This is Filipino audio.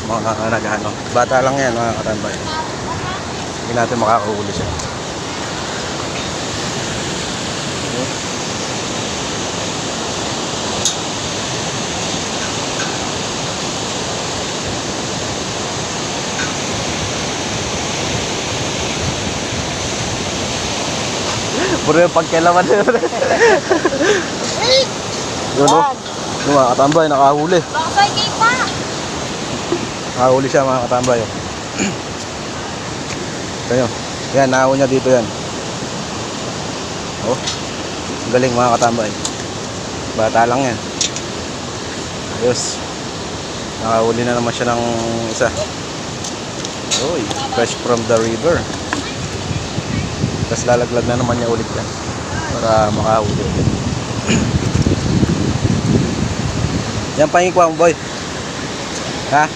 mga nag-ano. Bata lang yan mga katambay. Hindi natin makakahuli siya. Puro yung pagkailaman yun. Yun o. Yung mga katambay, nakahuli. Bakay kay pa! Nakahuli siya mga katambay. Kaya, yan, nakahuli niya dito yan. Oh, galing mga katambay. Bata lang yan. Ayos. Nakahuli na naman siya ng isa. Uy, fresh from the river. Tapos lalaglag na naman niya ulit yan para makahuli ulit. Yan pahingin ko ang boy. Ha?